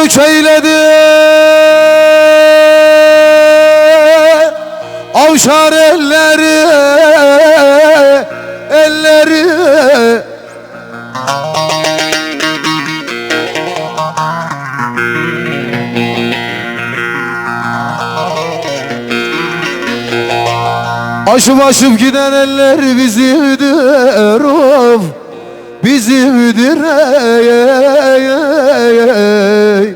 göç eyledi, avşar elleri, elleri. Aşıp aşıp giden eller bizimdir, of, bizimdir, ey, ey, ey, ey.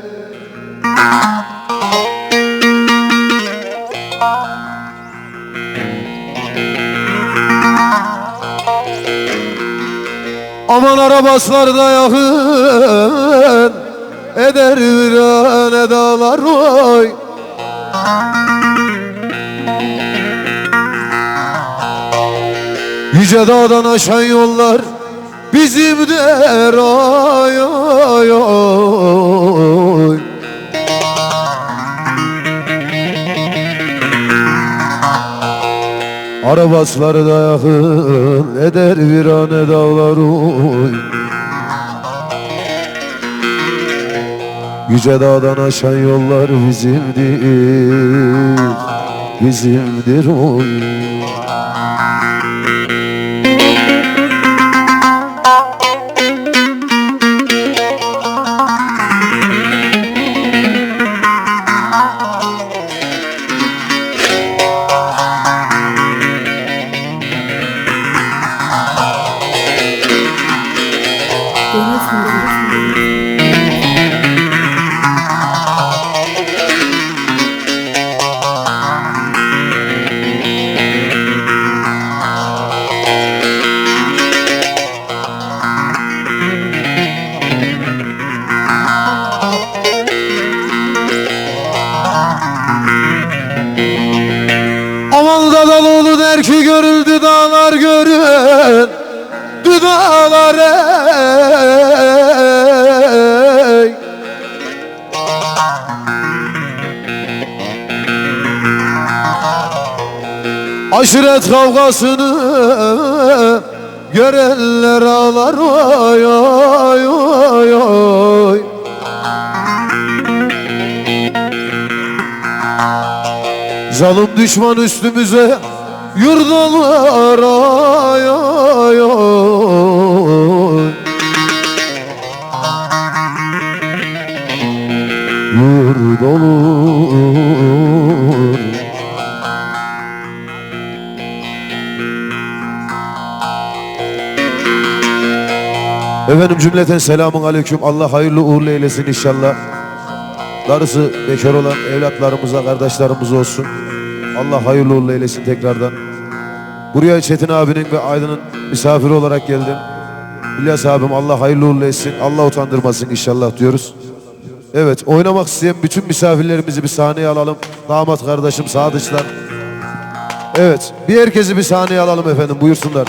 Aman arabaslarda yakın eder virane dağlar, oy. Yüce dağdan aşan yollar bizimdir, oy, oy, oy. Arabasları da yakın eder virane dağlar, oy. Yüce dağdan aşan yollar bizimdir, bizimdir, oy. Aman Dadalıoğlu der ki görüldü dağlar, görüldü dağlar, ey. Aşiret kavgasını görenler ağlar, oy, oy, oy, oy. Zalim düşman üstümüze yurdalar, oy, oy, oy. Yurd olur. Efendim cümleten selamun aleyküm. Allah hayırlı uğurlu eylesin inşallah. Darısı bekar olan evlatlarımıza, kardeşlerimiz olsun. Allah hayırlı uğurlu eylesin tekrardan. Buraya Çetin abinin ve Aydın'ın misafiri olarak geldim. İlyas abim Allah hayırlı uğurlu eylesin. Allah utandırmasın inşallah diyoruz. Evet, oynamak isteyen bütün misafirlerimizi bir sahneye alalım. Damat kardeşim, sadıçlar. Evet, bir herkesi bir sahneye alalım efendim, buyursunlar.